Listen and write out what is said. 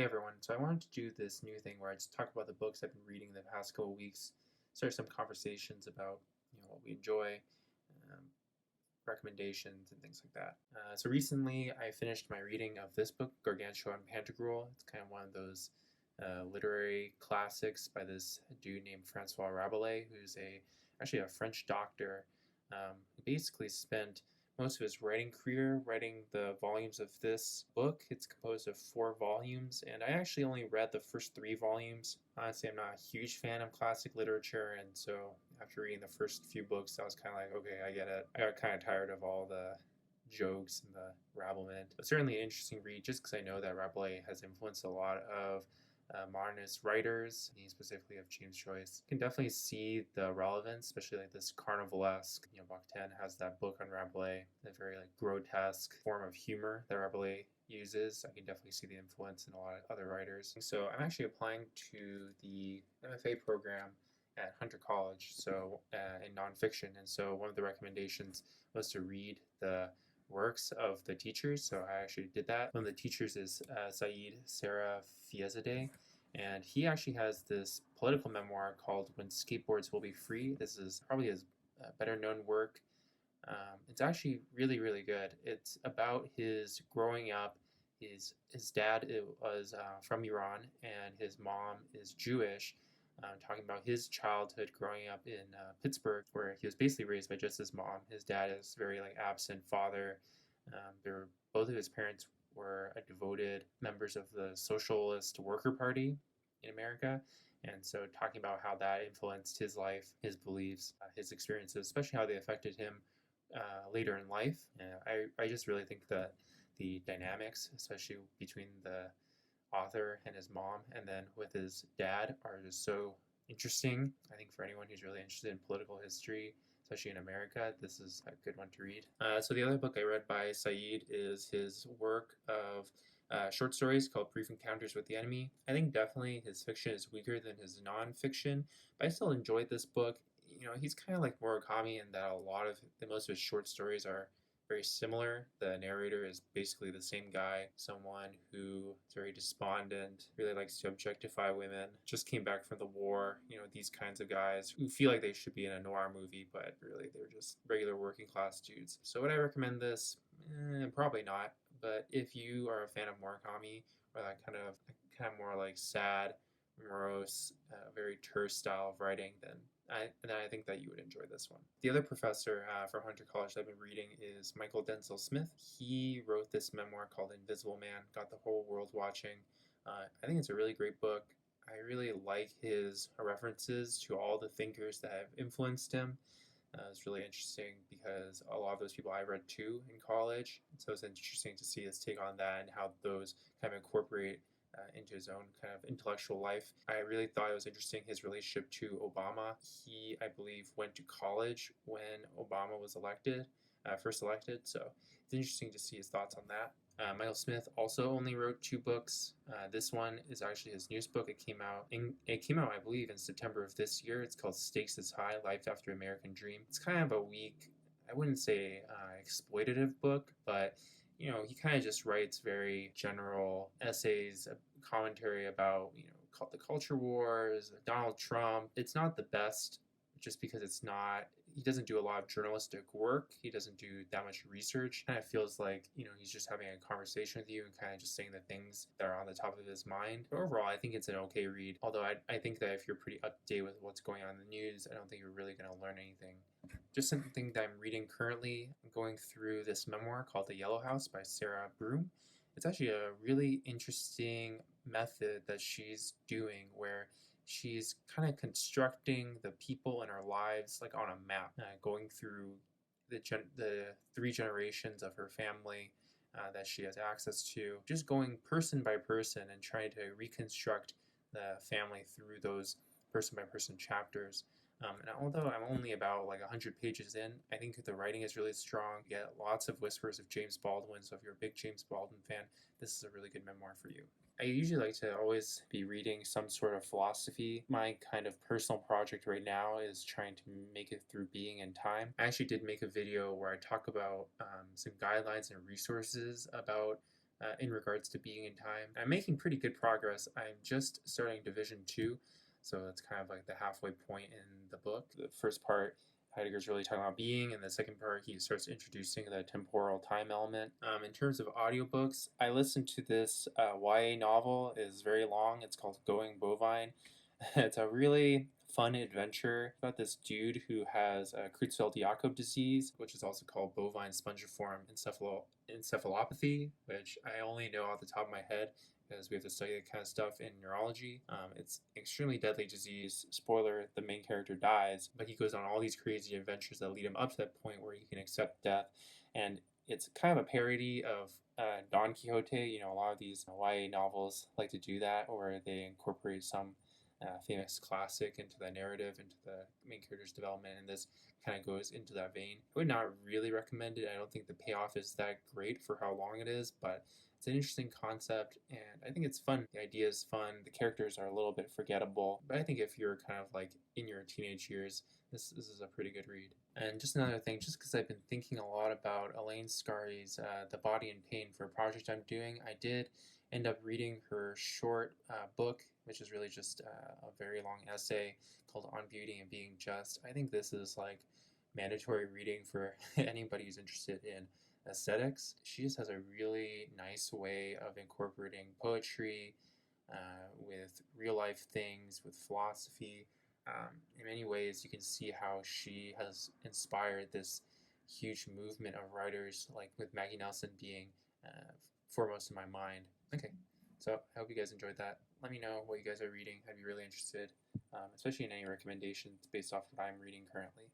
Hey everyone, so I wanted to do this new thing where I just talk about the books I've been reading the past couple of weeks, start some conversations about what we enjoy, um, recommendations, and things like that. So recently I finished my reading of this book, Gargantua and Pantagruel. It's kind of one of those literary classics by this dude named Francois Rabelais, who's actually a French doctor. He basically spent most of his writing career writing the volumes of this book. It's composed of 4 volumes, and I actually only read the first 3 volumes. Honestly, I'm not a huge fan of classic literature, and so after reading the first few books, I was kind of like, okay, I get it. I got kind of tired of all the jokes and the rabblement, but certainly an interesting read just because I know that Rabelais has influenced a lot of modernist writers, specifically of James Joyce. You can definitely see the relevance, especially like this carnivalesque. Book 10 has that book on Rabelais, a very like grotesque form of humor that Rabelais uses. I can definitely see the influence in a lot of other writers. So I'm actually applying to the MFA program at Hunter College, so in nonfiction. And so one of the recommendations was to read the works of the teachers. So I actually did that. One of the teachers is Sayrafiezadeh, and he actually has this political memoir called When Skateboards Will Be Free. This is probably his better known work. It's actually really, really good. It's about his growing up. His dad was from Iran, and his mom is Jewish. Talking about his childhood growing up in Pittsburgh, where he was basically raised by just his mom. His dad is very like absent father. Both of his parents were devoted members of the Socialist Worker Party in America, and so talking about how that influenced his life, his beliefs, his experiences, especially how they affected him later in life. I just really think that the dynamics, especially between the author and his mom, and then with his dad, are just so interesting. I think for anyone who's really interested in political history, especially in America, this is a good one to read. So the other book I read by Said is his work of short stories called Brief Encounters with the Enemy. I think definitely his fiction is weaker than his nonfiction, but I still enjoyed this book. He's kind of like Murakami in that most of his short stories are very similar. The narrator is basically the same guy, someone who is very despondent, really likes to objectify women, just came back from the war. These kinds of guys who feel like they should be in a noir movie, but really they're just regular working class dudes. So would I recommend this? Probably not. But if you are a fan of Murakami, or that kind of more like sad, morose, very terse style of writing, then I think that you would enjoy this one. The other professor from Hunter College that I've been reading is Mychal Denzel Smith. He wrote this memoir called Invisible Man, got the whole world watching. I think it's a really great book. I really like his references to all the thinkers that have influenced him. It's really interesting because a lot of those people I read too in college. So it's interesting to see his take on that and how those kind of incorporate into his own kind of intellectual life. I really thought it was interesting his relationship to Obama. He, I believe, went to college when Obama was first elected. So it's interesting to see his thoughts on that. Mychal Smith also only wrote 2 books. This one is actually his newest book. It came out, I believe, in September of this year. It's called Stakes is High: Life After American Dream. It's kind of a weak, I wouldn't say exploitative book, but he kind of just writes very general essays, commentary about, the culture wars, Donald Trump. It's not the best just because he doesn't do a lot of journalistic work. He doesn't do that much research. Kind of feels like, he's just having a conversation with you and kind of just saying the things that are on the top of his mind. But overall, I think it's an okay read. Although I think that if you're pretty up to date with what's going on in the news, I don't think you're really going to learn anything. Just something that I'm reading currently. I'm going through this memoir called The Yellow House by Sarah Broom. It's actually a really interesting method that she's doing where she's kind of constructing the people in her lives like on a map, going through the 3 generations of her family that she has access to, just going person by person and trying to reconstruct the family through those person by person chapters. And although I'm only about like 100 pages in, I think the writing is really strong. You get lots of whispers of James Baldwin, so if you're a big James Baldwin fan, this is a really good memoir for you. I usually like to always be reading some sort of philosophy. My kind of personal project right now is trying to make it through Being and Time. I actually did make a video where I talk about some guidelines and resources about in regards to being in time. I'm making pretty good progress. I'm just starting Division 2, so that's kind of like the halfway point in the book. The first part, Heidegger's really talking about being, and the second part, he starts introducing the temporal time element. In terms of audiobooks, I listened to this YA novel. It's very long. It's called Going Bovine. It's a really fun adventure about this dude who has Creutzfeldt-Jakob disease, which is also called bovine spongiform encephalopathy, which I only know off the top of my head because we have to study that kind of stuff in neurology. It's extremely deadly disease. Spoiler, the main character dies, but he goes on all these crazy adventures that lead him up to that point where he can accept death. And it's kind of a parody of Don Quixote. You know, a lot of these YA novels like to do that, or they incorporate some famous classic into the narrative, into the main character's development, and this kind of goes into that vein. I would not really recommend it. I don't think the payoff is that great for how long it is, but it's an interesting concept, and I think it's fun. The idea is fun. The characters are a little bit forgettable, but I think if you're kind of like in your teenage years, this is a pretty good read. And just another thing, just because I've been thinking a lot about Elaine Scarry's The Body in Pain for a project I'm doing, I did end up reading her short book, which is really just a very long essay called On Beauty and Being Just. I think this is like mandatory reading for anybody who's interested in aesthetics. She just has a really nice way of incorporating poetry with real life things, with philosophy. In many ways, you can see how she has inspired this huge movement of writers, like with Maggie Nelson being foremost in my mind. Okay, so I hope you guys enjoyed that. Let me know what you guys are reading. I'd be really interested, especially in any recommendations based off what I'm reading currently.